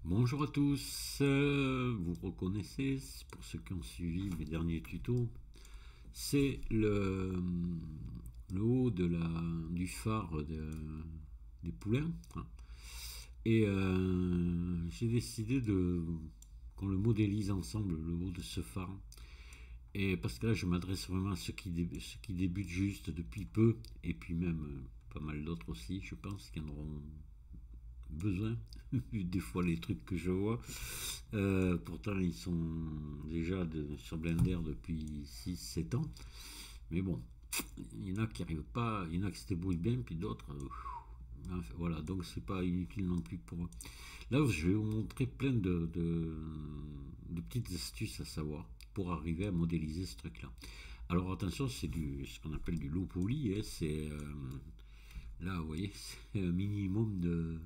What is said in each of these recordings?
Bonjour à tous, vous reconnaissez, pour ceux qui ont suivi mes derniers tutos, c'est le haut du phare des poulains. Et j'ai décidé qu'on le modélise ensemble, le haut de ce phare. Et parce que là, je m'adresse vraiment à ceux qui débutent juste depuis peu, et puis même pas mal d'autres aussi, je pense, qui en auront besoin, vu des fois les trucs que je vois. Pourtant, ils sont déjà sur Blender depuis 6 7 ans. Mais bon, il y en a qui arrivent pas, il y en a qui se débrouillent bien, puis d'autres. Enfin, voilà, donc c'est pas inutile non plus pour eux. Là, je vais vous montrer plein de petites astuces à savoir pour arriver à modéliser ce truc-là. Alors attention, c'est ce qu'on appelle du low poly, hein, c'est là, vous voyez, c'est un minimum de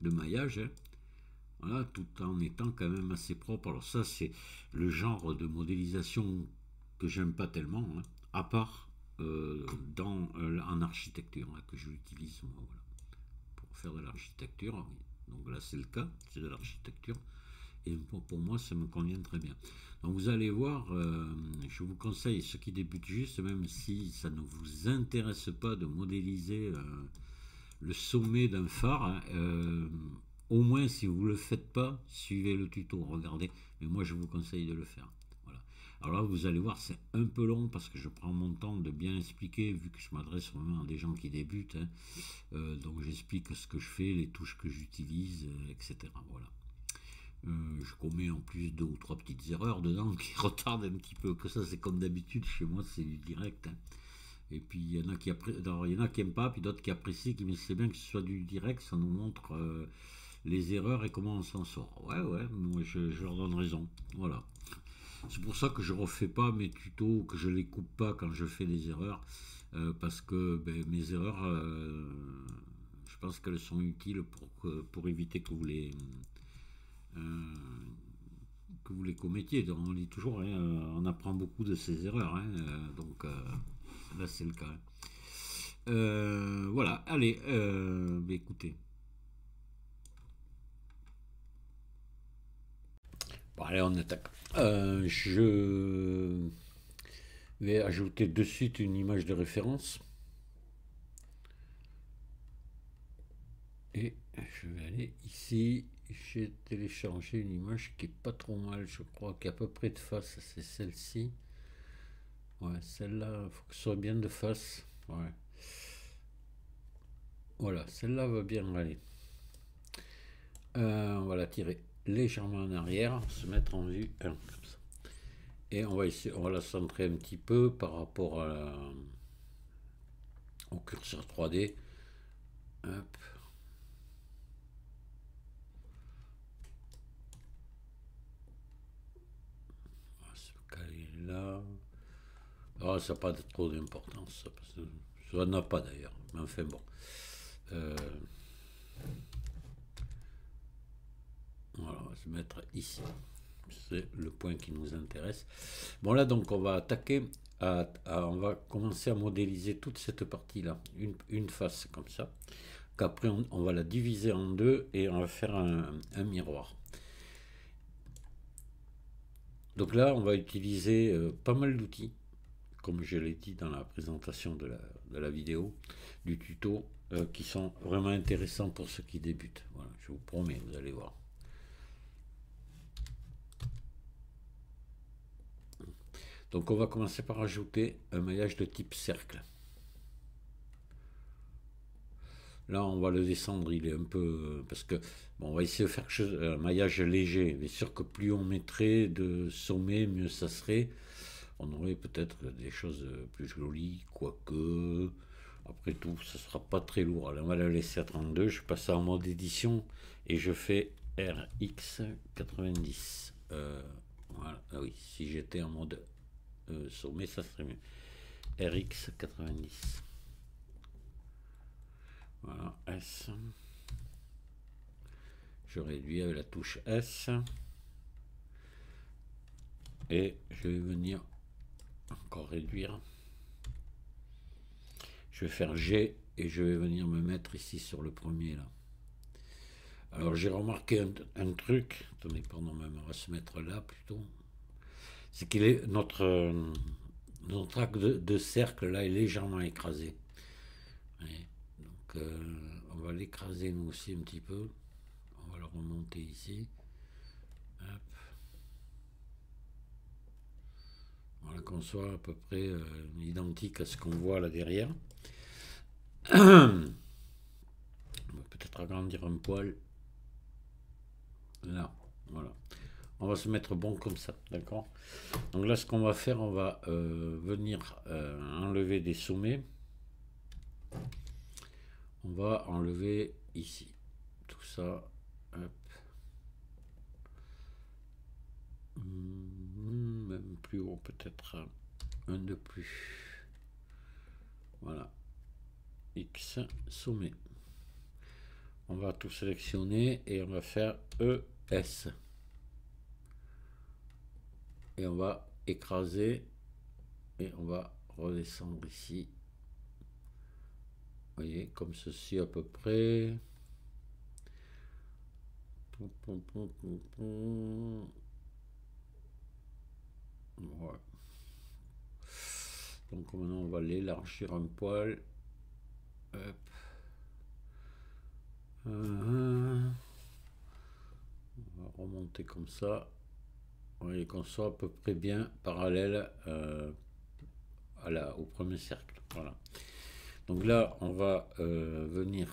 maillage, hein. Voilà, tout en étant quand même assez propre. Alors ça, c'est le genre de modélisation que j'aime pas tellement, hein, à part en architecture, hein, que j'utilise moi, voilà, pour faire de l'architecture. Donc là, c'est le cas, c'est de l'architecture. Et pour moi, ça me convient très bien. Donc vous allez voir, je vous conseille, ceux qui débutent juste, même si ça ne vous intéresse pas de modéliser le sommet d'un phare, hein, au moins si vous ne le faites pas, suivez le tuto, regardez. Mais moi je vous conseille de le faire. Voilà. Alors là vous allez voir, c'est un peu long parce que je prends mon temps de bien expliquer, vu que je m'adresse vraiment à des gens qui débutent, hein. Donc j'explique ce que je fais, les touches que j'utilise, etc. Voilà. Je commets en plus deux ou trois petites erreurs dedans qui retardent un petit peu. Que ça, c'est comme d'habitude chez moi, c'est du direct, hein. Et puis il y en a il y en a qui aiment pas, puis d'autres qui apprécient, qui me disent c'est bien que ce soit du direct, ça nous montre les erreurs et comment on s'en sort. Ouais, ouais, moi je leur donne raison. Voilà. C'est pour ça que je refais pas mes tutos, que je les coupe pas quand je fais des erreurs, parce que ben, mes erreurs, je pense qu'elles sont utiles pour éviter euh, que vous les commettiez. Donc, on dit toujours, hein, on apprend beaucoup de ces erreurs, hein, donc là c'est le cas, hein. Voilà, allez, bah, écoutez. Bon, allez, on attaque. Je vais ajouter de suite une image de référence. Et je vais aller ici. J'ai téléchargé une image qui est pas trop mal, je crois, qui est à peu près de face. C'est celle-ci. Ouais, celle-là, il faut que ce soit bien de face. Ouais. Voilà, celle-là va bien aller. On va la tirer légèrement en arrière, se mettre en vue 1 comme ça. Et on va la centrer un petit peu par rapport au curseur 3D. Hop. On va se caler là. Ah, ça n'a pas trop d'importance, ça, parce que ça n'a pas d'ailleurs. Mais enfin bon. Euh, voilà, on va se mettre ici. C'est le point qui nous intéresse. Bon là donc on va attaquer, on va commencer à modéliser toute cette partie-là, une face comme ça. Qu'après on va la diviser en deux et on va faire un miroir. Donc là on va utiliser pas mal d'outils, comme je l'ai dit dans la présentation de la vidéo, du tuto, qui sont vraiment intéressants pour ceux qui débutent. Voilà, je vous promets, vous allez voir. Donc on va commencer par ajouter un maillage de type cercle. Là, on va le descendre, il est un peu... Parce que, bon, on va essayer de faire un maillage léger. Mais sûr que plus on mettrait de sommet, mieux ça serait. On aurait peut-être des choses plus jolies, quoique... Après tout, ça sera pas très lourd. Alors, on va le laisser à 32. Je passe en mode édition et je fais RX 90. Voilà. Ah oui, si j'étais en mode sommet, ça serait mieux. RX 90. Voilà, S. Je réduis avec la touche S. Et je vais venir encore réduire. Je vais faire G et je vais venir me mettre ici sur le premier là. Alors j'ai remarqué un truc, attendez, pardon, même, on va se mettre là plutôt, c'est qu'il est notre arc de cercle là est légèrement écrasé. Ouais. Donc on va l'écraser nous aussi un petit peu. On va le remonter ici. Hop. Voilà qu'on soit à peu près identique à ce qu'on voit là derrière. On va peut-être agrandir un poil. Là, voilà. On va se mettre bon comme ça, d'accord? Donc là, ce qu'on va faire, on va venir enlever des sommets. On va enlever ici. Tout ça. Hop. Même plus haut, peut-être un de plus. Voilà. X, sommet. On va tout sélectionner et on va faire ES. Et on va écraser et on va redescendre ici. Vous voyez, comme ceci à peu près. Voilà. Donc maintenant on va l'élargir un poil. Hop. On va remonter comme ça. Vous voyez qu'on soit à peu près bien parallèle au premier cercle. Voilà. Donc là, on va venir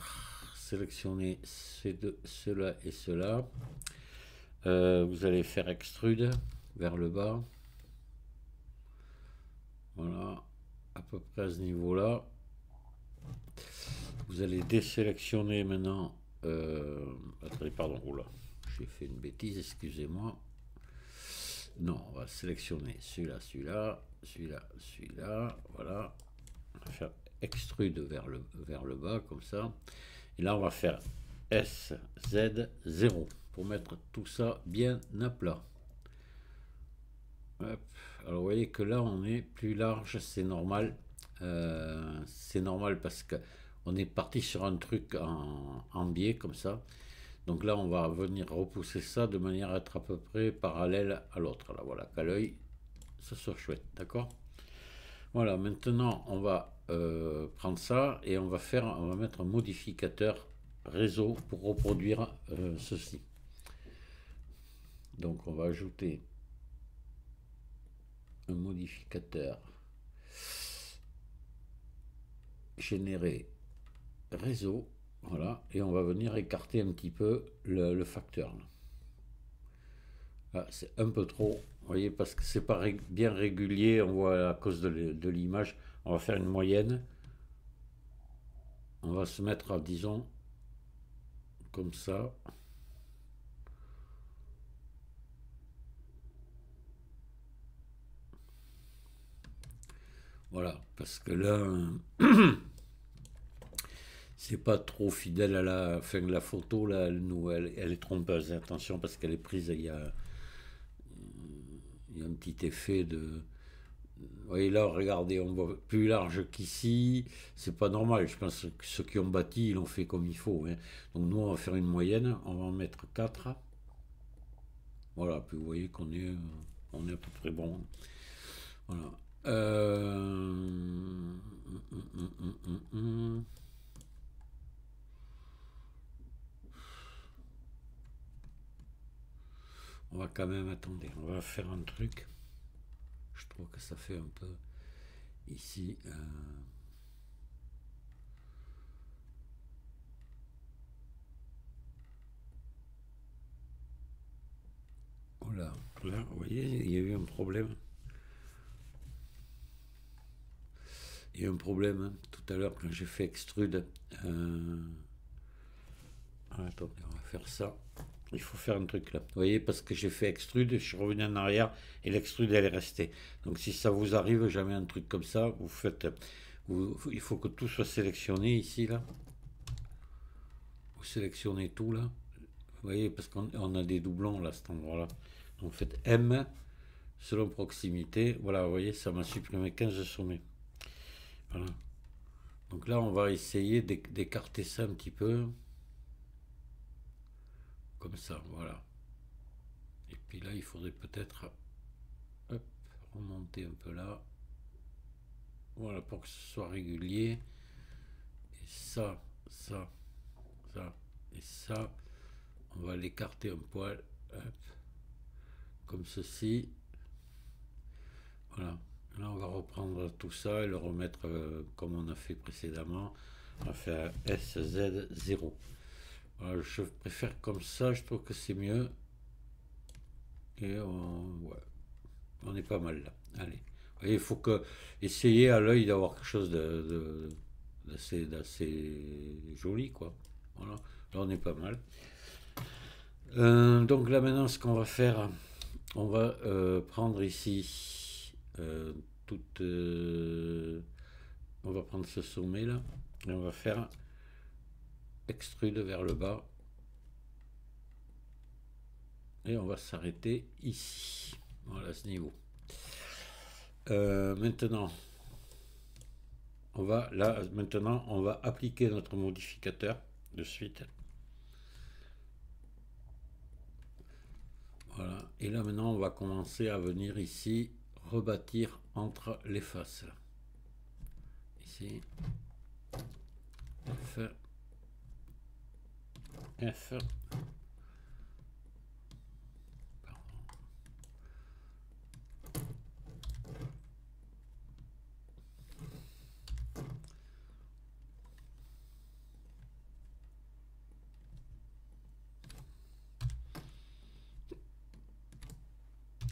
sélectionner cela et cela. Vous allez faire extrude vers le bas. Voilà, à peu près à ce niveau-là. Vous allez désélectionner maintenant. Attendez, pardon, oula, j'ai fait une bêtise, excusez-moi. Non, on va sélectionner celui-là, celui-là, celui-là, celui-là. Voilà. On va faire extrude vers le bas, comme ça. Et là, on va faire SZ0 pour mettre tout ça bien à plat. Hop. Alors, vous voyez que là, on est plus large, c'est normal. C'est normal parce que on est parti sur un truc en biais, comme ça. Donc là, on va venir repousser ça de manière à être à peu près parallèle à l'autre. Là, voilà, qu'à l'œil, ça soit chouette, d'accord? Voilà, maintenant, on va prendre ça et on va mettre un modificateur réseau pour reproduire ceci. Donc, on va ajouter un modificateur générer réseau. Voilà, et on va venir écarter un petit peu le facteur. Là, c'est un peu trop, vous voyez, parce que c'est pas bien régulier, on voit à cause de l'image. On va faire une moyenne. On va se mettre à, disons, comme ça. Voilà, parce que là, c'est pas trop fidèle à la fin de la photo. Là, elle est trompeuse. Attention, parce qu'elle est prise, il y a un petit effet de. Vous voyez là, regardez, on voit plus large qu'ici. C'est pas normal. Je pense que ceux qui ont bâti, ils l'ont fait comme il faut. Hein. Donc nous, on va faire une moyenne. On va en mettre 4. Voilà, puis vous voyez on est à peu près bon. Voilà. On va quand même, attendez, on va faire un truc. Je trouve que ça fait un peu ici. Voilà, là, vous voyez, il y a eu un problème. Il y a eu un problème hein, tout à l'heure quand j'ai fait extrude. Attendez, on va faire ça. Il faut faire un truc là. Vous voyez, parce que j'ai fait extrude, je suis revenu en arrière et l'extrude elle est restée. Donc si ça vous arrive jamais un truc comme ça, vous faites. Il faut que tout soit sélectionné ici là. Vous sélectionnez tout là. Vous voyez, parce qu'on a des doublons là à cet endroit-là. Donc vous faites M selon proximité. Voilà, vous voyez, ça m'a supprimé 15 sommets. Voilà. Donc là, on va essayer d'écarter ça un petit peu. comme ça, voilà. Et puis là, il faudrait peut-être remonter un peu là. Voilà, pour que ce soit régulier. Et ça, ça, ça et ça, on va l'écarter un poil, hop, comme ceci. Voilà. Là, on va reprendre tout ça et le remettre comme on a fait précédemment. On va faire SZ0. Voilà, je préfère comme ça, je trouve que c'est mieux. Et ouais, on est pas mal là. Allez. Vous voyez, il faut essayer à l'œil d'avoir quelque chose d'assez joli, quoi. Voilà. Là, on est pas mal. Donc là, maintenant, ce qu'on va faire, on va prendre ici on va prendre ce sommet là et on va faire extrude vers le bas et on va s'arrêter ici, voilà, à ce niveau. Maintenant on va appliquer notre modificateur de suite. Voilà, et là maintenant on va commencer à venir ici rebâtir entre les faces là. Ici F, F,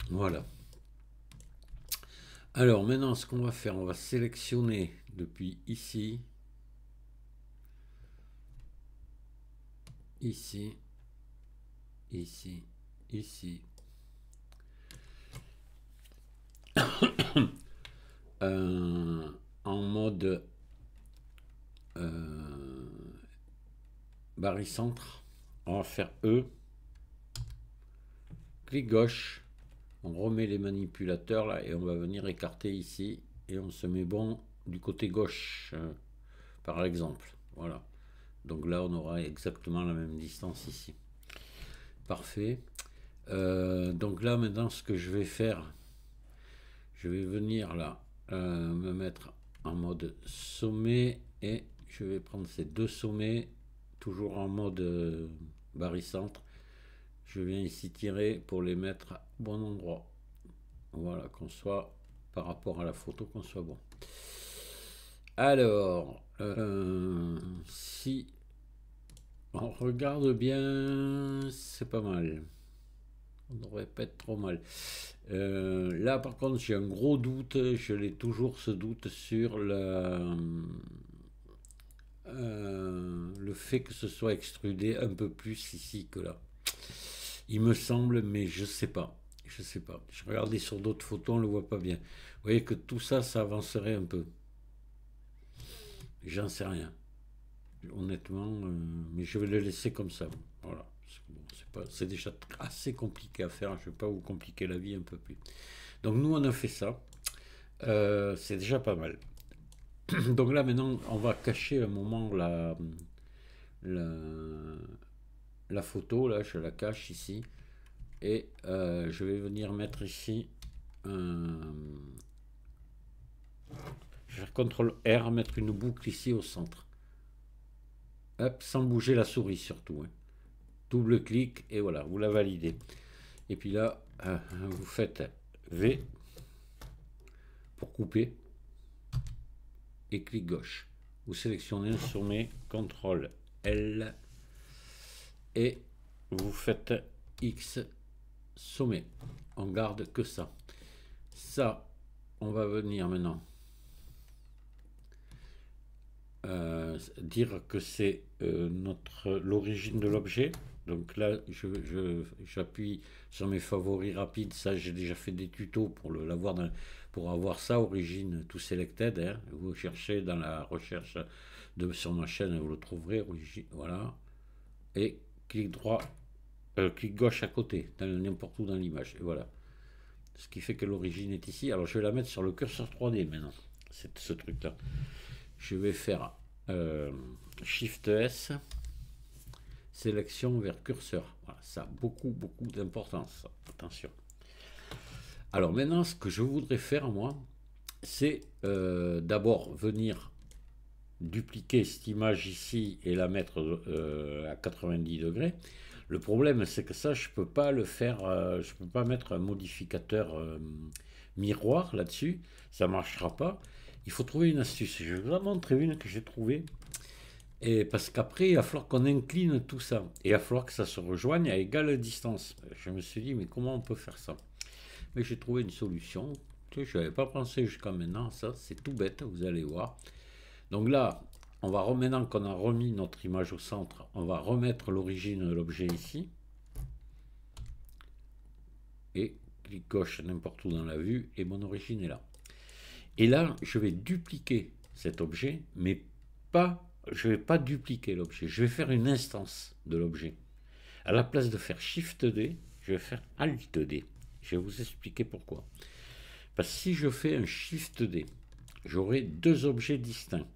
voilà. Alors maintenant ce qu'on va faire, on va sélectionner depuis ici, ici, ici, ici. En mode barycentre, on va faire E, clic gauche, on remet les manipulateurs là et on va venir écarter ici et on se met bon du côté gauche par exemple. Voilà, donc là on aura exactement la même distance ici. Parfait. Donc là maintenant ce que je vais faire, je vais venir là me mettre en mode sommet et je vais prendre ces deux sommets toujours en mode barycentre. Je viens ici tirer pour les mettre au bon endroit. Voilà, qu'on soit par rapport à la photo, qu'on soit bon. Alors, si on regarde bien, c'est pas mal. On ne devrait pas être trop mal. Là, par contre, j'ai un gros doute. Je l'ai toujours ce doute sur le fait que ce soit extrudé un peu plus ici que là. Il me semble, mais je sais pas. Je sais pas. Je regardais sur d'autres photos, on le voit pas bien. Vous voyez que tout ça, ça avancerait un peu. J'en sais rien. Honnêtement, mais je vais le laisser comme ça. Voilà. C'est déjà assez compliqué à faire. Je ne vais pas vous compliquer la vie un peu plus. Donc nous, on a fait ça. C'est déjà pas mal. Donc là, maintenant, on va cacher un moment la photo. Là, je la cache ici. Et je vais venir mettre ici je vais faire CTRL R, mettre une boucle ici au centre. Hop, sans bouger la souris surtout. Hein. Double clic et voilà, vous la validez. Et puis là, vous faites V pour couper et clic gauche. Vous sélectionnez un sommet, CTRL L et vous faites X sommet. On garde que ça. Ça, on va venir maintenant dire que c'est l'origine de l'objet. Donc là, j'appuie sur mes favoris rapides. Ça, j'ai déjà fait des tutos pour avoir ça, origine to selected. Hein. Vous cherchez dans la recherche sur ma chaîne, vous le trouverez. Origine, voilà. Et clic droit, clic gauche à côté, n'importe où dans l'image. Et voilà. Ce qui fait que l'origine est ici. Alors je vais la mettre sur le curseur 3D maintenant. C'est ce truc-là. Je vais faire Shift S sélection vers curseur. Voilà, ça a beaucoup d'importance. Attention. Alors maintenant, ce que je voudrais faire, moi, c'est d'abord venir dupliquer cette image ici et la mettre à 90 degrés. Le problème, c'est que ça, je peux pas le faire, je peux pas mettre un modificateur miroir là-dessus, ça marchera pas. Il faut trouver une astuce. Je vais vous en montrer une que j'ai trouvée. Et parce qu'après, il va falloir qu'on incline tout ça. Et il va falloir que ça se rejoigne à égale distance. Je me suis dit, mais comment on peut faire ça? Mais j'ai trouvé une solution. Je n'avais pas pensé jusqu'à maintenant. Ça, c'est tout bête, vous allez voir. Donc là, on va maintenant qu'on a remis notre image au centre, on va remettre l'origine de l'objet ici. Et clic gauche n'importe où dans la vue, et mon origine est là. Et là, je vais dupliquer cet objet, mais pas, je ne vais pas dupliquer l'objet. Je vais faire une instance de l'objet. À la place de faire Shift D, je vais faire Alt D. Je vais vous expliquer pourquoi. Parce que si je fais un Shift D, j'aurai deux objets distincts.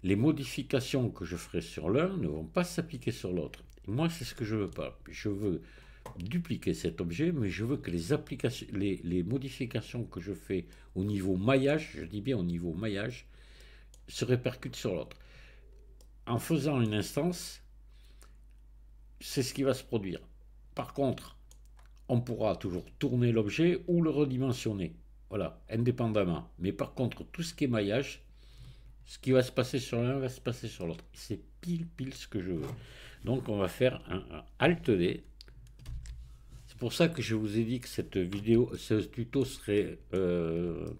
Les modifications que je ferai sur l'un ne vont pas s'appliquer sur l'autre. Moi, c'est ce que je veux pas. Je veux dupliquer cet objet, mais je veux que les modifications que je fais au niveau maillage, je dis bien au niveau maillage, se répercutent sur l'autre. En faisant une instance, c'est ce qui va se produire. Par contre, on pourra toujours tourner l'objet ou le redimensionner. Voilà, indépendamment. Mais par contre, tout ce qui est maillage, ce qui va se passer sur l'un va se passer sur l'autre. C'est pile ce que je veux. Donc on va faire un Alt D. C'est pour ça que je vous ai dit que cette vidéo, ce tuto serait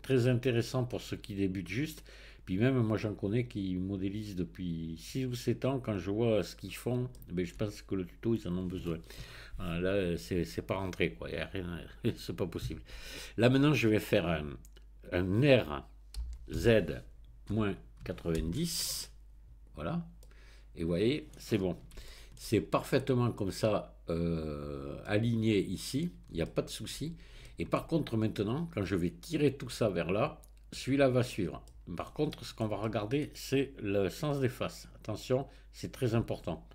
très intéressant pour ceux qui débutent juste. Puis même moi j'en connais qui modélisent depuis 6 ou 7 ans. Quand je vois ce qu'ils font, ben, je pense que le tuto ils en ont besoin. Là c'est pas rentré quoi. Il y a rien, c'est pas possible. Là maintenant je vais faire un RZ- 90, voilà, et vous voyez, c'est bon. C'est parfaitement comme ça aligné ici, il n'y a pas de souci. Et par contre, maintenant, quand je vais tirer tout ça vers là, celui-là va suivre. Par contre, ce qu'on va regarder, c'est le sens des faces. Attention, c'est très important.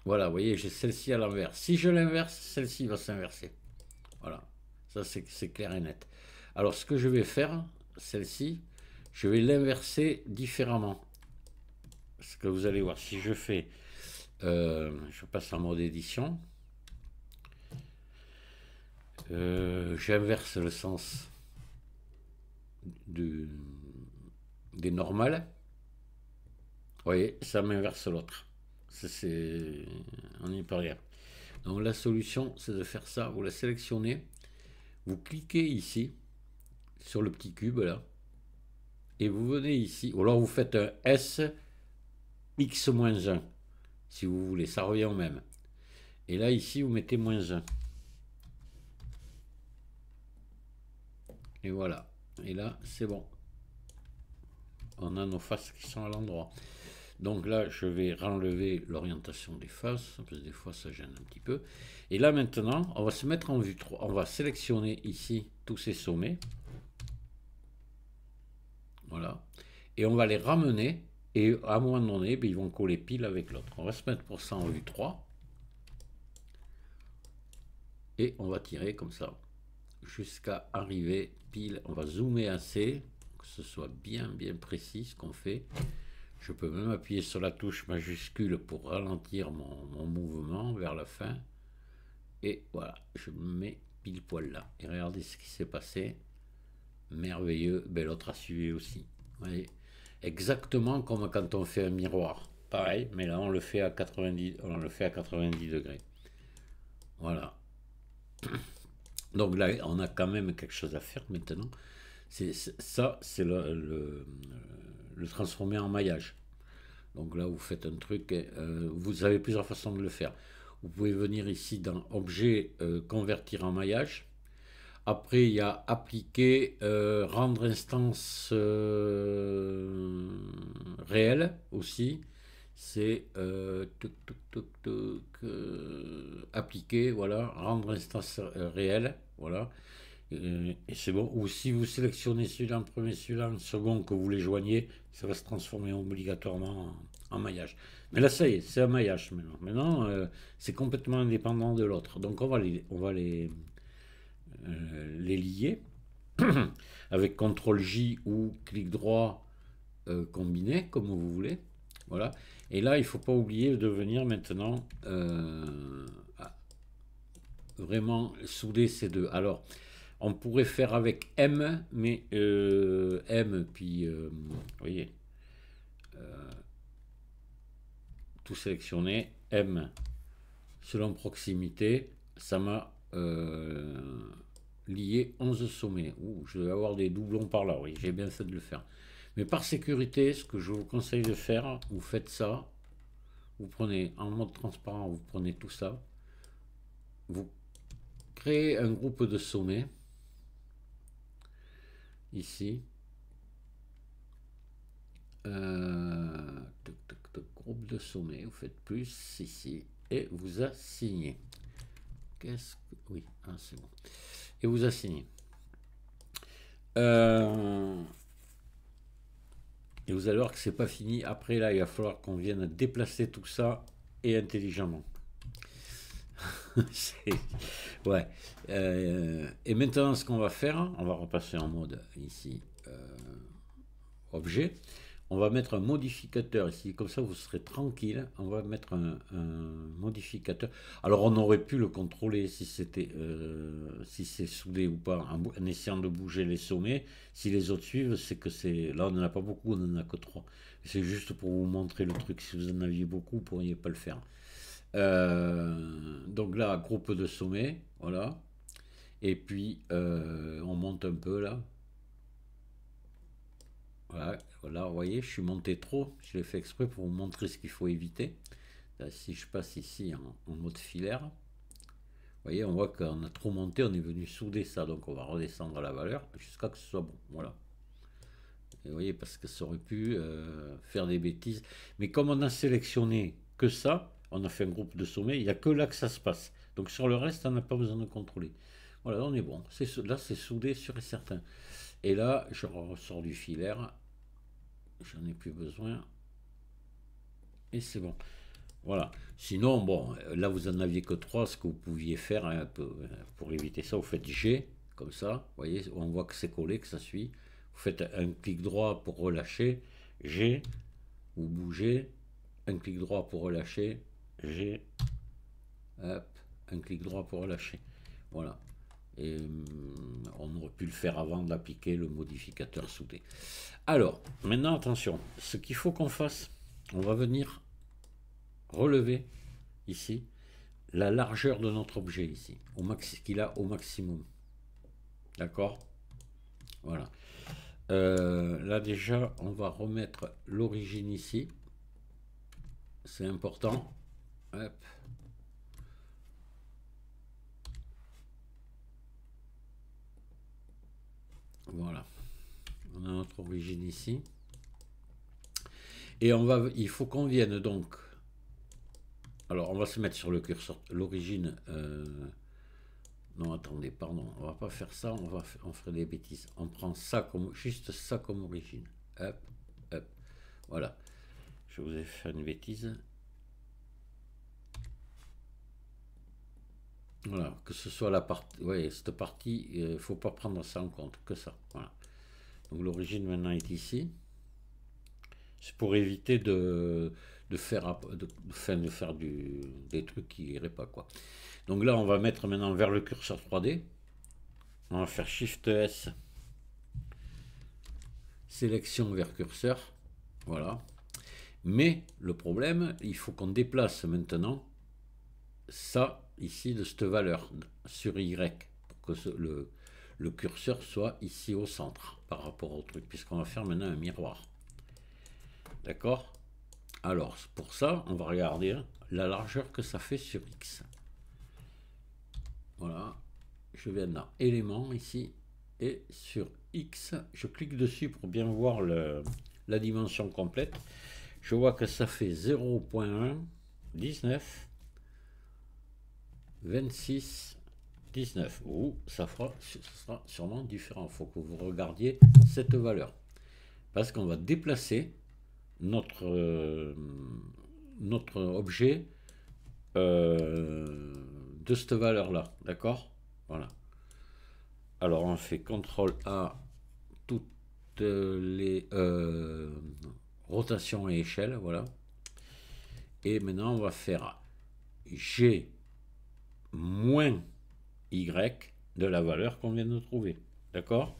Voilà, vous voyez, j'ai celle-ci à l'envers. Si je l'inverse, celle-ci va s'inverser. Voilà, ça c'est clair et net. Alors, ce que je vais faire, celle-ci, je vais l'inverser différemment. Parce que vous allez voir, si je fais, je passe en mode édition, j'inverse le sens des normales. Vous voyez, ça m'inverse l'autre. On n'y peut rien. Donc la solution, c'est de faire ça. Vous la sélectionnez, vous cliquez ici, sur le petit cube là, et vous venez ici, ou alors vous faites un S X-1, si vous voulez, ça revient au même. Et là, ici, vous mettez -1. Et voilà. Et là, c'est bon. On a nos faces qui sont à l'endroit. Donc là, je vais renlever l'orientation des faces, parce que des fois, ça gêne un petit peu. Et là, maintenant, on va se mettre en vue 3. On va sélectionner ici tous ces sommets. Voilà. Et on va les ramener. Et à un moment donné, ben, ils vont coller pile avec l'autre. On va se mettre pour ça en vue 3. Et on va tirer comme ça. Jusqu'à arriver pile. On va zoomer assez. Que ce soit bien précis ce qu'on fait. Je peux même appuyer sur la touche majuscule pour ralentir mon mouvement vers la fin. Et voilà, je me mets pile poil là. Et regardez ce qui s'est passé. Merveilleux. Ben, l'autre a suivi aussi. Vous voyez, exactement comme quand on fait un miroir. Pareil, mais là on le fait à 90 degrés. Voilà. Donc là, on a quand même quelque chose à faire maintenant. Ça, c'est le transformer en maillage. Donc là, vous faites un truc, vous avez plusieurs façons de le faire. Vous pouvez venir ici dans Objet, convertir en maillage. Après, il y a Appliquer, rendre instance réelle aussi. C'est appliquer, voilà, rendre instance réelle, voilà. Et c'est bon. Ou si vous sélectionnez celui-là en premier, celui-là en second, que vous les joignez, ça va se transformer obligatoirement en maillage. Mais là, ça y est, c'est un maillage maintenant. Maintenant, c'est complètement indépendant de l'autre. Donc on va les lier avec CTRL J ou clic droit combiné, comme vous voulez. Voilà. Et là, il ne faut pas oublier de venir maintenant vraiment souder ces deux. Alors, on pourrait faire avec M, mais M, puis, vous voyez, tout sélectionné, M, selon proximité, ça m'a lié 11 sommets. Ouh, je vais avoir des doublons par là, oui, j'ai bien fait de le faire. Mais par sécurité, ce que je vous conseille de faire, vous faites ça, vous prenez en mode transparent, vous prenez tout ça, vous créez un groupe de sommets, ici, groupe de sommets, vous faites plus ici, et vous assignez. Qu'est-ce que... Oui, ah, c'est bon. Et vous assignez. Et vous allez voir que c'est pas fini. Après, là, il va falloir qu'on vienne déplacer tout ça et intelligemment. Ouais. Et maintenant, ce qu'on va faire, on va repasser en mode ici, objet. On va mettre un modificateur ici, comme ça vous serez tranquille. On va mettre un modificateur. Alors on aurait pu le contrôler si c'était si c'est soudé ou pas en essayant de bouger les sommets. Si les autres suivent, c'est que c'est là on n'en a pas beaucoup, on n'en a que 3. C'est juste pour vous montrer le truc. Si vous en aviez beaucoup, vous ne pourriez pas le faire. Donc là, groupe de sommets, voilà. Et puis on monte un peu là. Voilà, voilà, vous voyez, je suis monté trop. Je l'ai fait exprès pour vous montrer ce qu'il faut éviter. Là, si je passe ici en mode filaire, vous voyez, on voit qu'on a trop monté, on est venu souder ça. Donc on va redescendre la valeur jusqu'à que ce soit bon. Voilà. Et vous voyez, parce que ça aurait pu faire des bêtises. Mais comme on a sélectionné que ça, on a fait un groupe de sommets, il n'y a que là que ça se passe. Donc sur le reste, on n'a pas besoin de contrôler. Voilà, on est bon. Là, c'est soudé sûr et certain. Et là, je ressors du filaire. J'en ai plus besoin. Et c'est bon. Voilà. Sinon, bon, là, vous en aviez que 3. Ce que vous pouviez faire un peu, pour éviter ça, vous faites G, comme ça. Vous voyez, on voit que c'est collé, que ça suit. Vous faites un clic droit pour relâcher. G. Vous bougez. Un clic droit pour relâcher. G. Hop. Un clic droit pour relâcher. Voilà. Et on aurait pu le faire avant d'appliquer le modificateur soudé. Alors, maintenant attention, ce qu'il faut qu'on fasse, on va venir relever ici la largeur de notre objet ici, qu'il a au maximum. D'accord? Voilà. Là déjà, on va remettre l'origine ici. C'est important. Hop. Voilà. On a notre origine ici. Et il faut qu'on vienne donc. Alors, on va se mettre sur le curseur. L'origine. Non, attendez, pardon. On va pas faire ça. On ferait des bêtises. On prend ça comme juste ça comme origine. Hop, hop. Voilà. Je vous ai fait une bêtise. Voilà, que ce soit la partie. Oui, cette partie, il ne faut pas prendre ça en compte, que ça. Voilà. Donc l'origine maintenant est ici. C'est pour éviter de faire des trucs qui iraient pas, quoi. Donc là, on va mettre maintenant vers le curseur 3D. On va faire Shift S. Sélection vers curseur. Voilà. Mais le problème, il faut qu'on déplace maintenant ça ici de cette valeur sur Y pour que le curseur soit ici au centre par rapport au truc, puisqu'on va faire maintenant un miroir. D'accord? Alors, pour ça, on va regarder la largeur que ça fait sur X. Voilà. Je viens dans éléments ici. Et sur X, je clique dessus pour bien voir la dimension complète. Je vois que ça fait 0.1, 19, 26, 19. Ou ça sera sûrement différent. Il faut que vous regardiez cette valeur. Parce qu'on va déplacer notre objet de cette valeur-là. D'accord? Voilà. Alors on fait CTRL A, toutes les rotations et échelles. Voilà. Et maintenant on va faire G moins Y de la valeur qu'on vient de trouver. D'accord?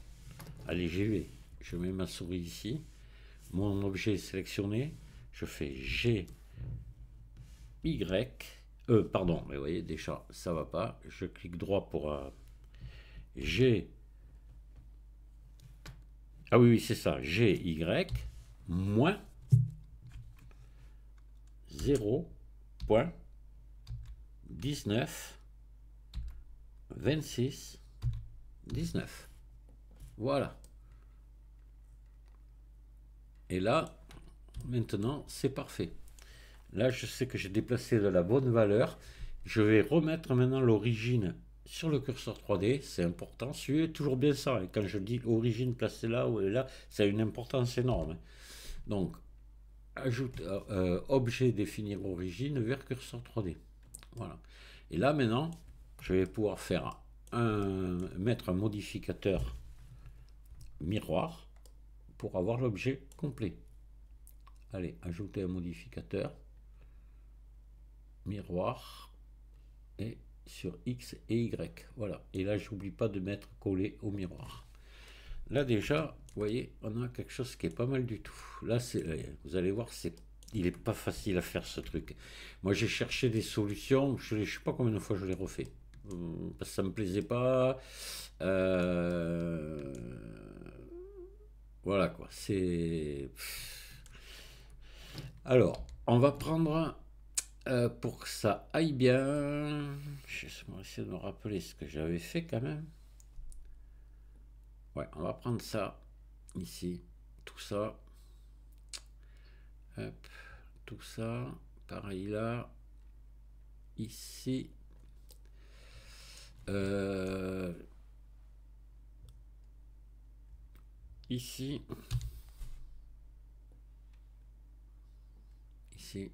Allez, j'y vais. Je mets ma souris ici. Mon objet est sélectionné. Je fais G, Y. Pardon, mais vous voyez, déjà, ça va pas. Je clique droit pour G. Ah oui, c'est ça. G, Y, moins 0.19, 26, 19. Voilà. Et là, maintenant, c'est parfait. Là, je sais que j'ai déplacé de la bonne valeur. Je vais remettre maintenant l'origine sur le curseur 3D. C'est important. Suivez toujours bien ça. Et quand je dis origine placée là ou là, ça a une importance énorme. Donc, ajoute objet définir origine vers curseur 3D. Voilà. Et là, maintenant, je vais pouvoir faire mettre un modificateur miroir pour avoir l'objet complet. Allez, ajouter un modificateur miroir et sur X et Y. Voilà. Et là, j'oublie pas de mettre collé au miroir. Là, déjà, vous voyez, on a quelque chose qui est pas mal du tout. Là, vous allez voir, il n'est pas facile à faire ce truc. Moi, j'ai cherché des solutions. Je ne sais pas combien de fois je l'ai refait. Parce que ça me plaisait pas. Voilà quoi. C'est. Alors, on va prendre. Pour que ça aille bien, je vais essayer de me rappeler ce que j'avais fait quand même. Ouais, on va prendre ça ici, tout ça. Hop, tout ça. Pareil là. Ici. Ici. Ici.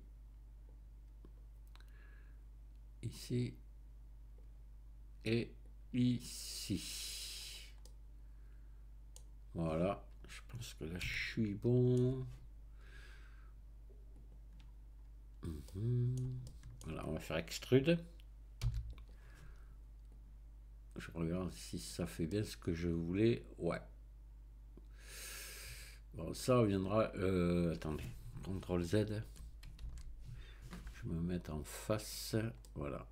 Ici. Et ici. Voilà. Je pense que là, je suis bon. Voilà, on va faire extrude. Je regarde si ça fait bien ce que je voulais. Ouais. Bon, ça reviendra. Attendez. CTRL Z. Je me mets en face. Voilà.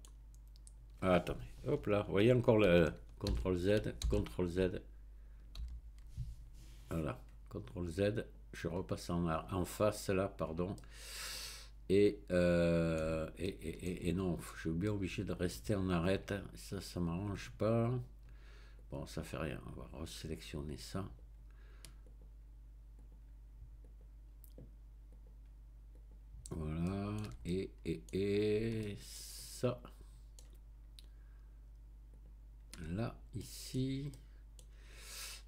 Ah, attendez. Hop là. Vous voyez encore le CTRL Z. CTRL Z. Voilà. CTRL Z. Je repasse en face là, pardon. Et non, je suis bien obligé de rester en arrête. Ça m'arrange pas. Bon, ça fait rien. On va resélectionner ça. Voilà. Et ça. Là, ici.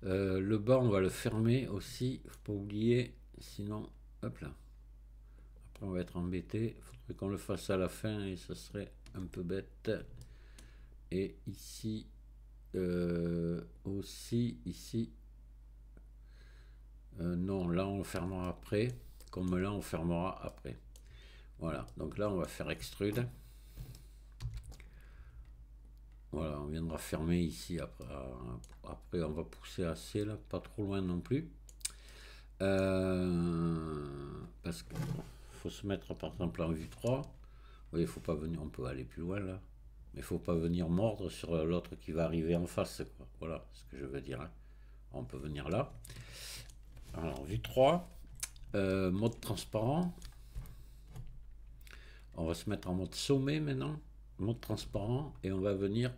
Le bas, on va le fermer aussi. Faut pas oublier. Sinon, hop là. Après, on va être embêté. Il faudrait qu'on le fasse à la fin et ça serait un peu bête. Et ici aussi, ici. Non, là, on fermera après. Comme là, on fermera après. Voilà. Donc là, on va faire extrude. Voilà, on viendra fermer ici. Après, on va pousser assez là, pas trop loin non plus. Parce qu'il faut se mettre par exemple en vue 3. Vous voyez, il faut pas venir, on peut aller plus loin là. Mais il faut pas venir mordre sur l'autre qui va arriver en face, quoi. Voilà ce que je veux dire. Hein. On peut venir là. Alors, vue 3. Mode transparent. On va se mettre en mode sommet maintenant. Mode transparent. Et on va venir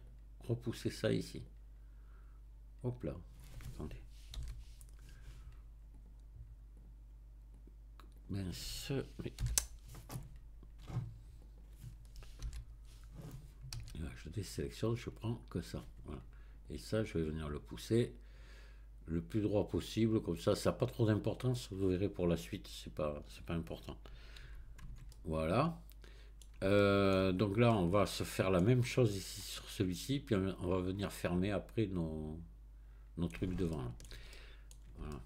repousser ça ici. Hop là. Attendez. Mince. Mais... Là, je je désélectionne, je prends que ça. Voilà. Et ça, je vais venir le pousser le plus droit possible, comme ça n'a pas trop d'importance, vous verrez pour la suite, c'est pas important. Voilà. Donc là, on va se faire la même chose ici sur celui-ci, puis on va venir fermer après nos trucs devant. Là. Voilà.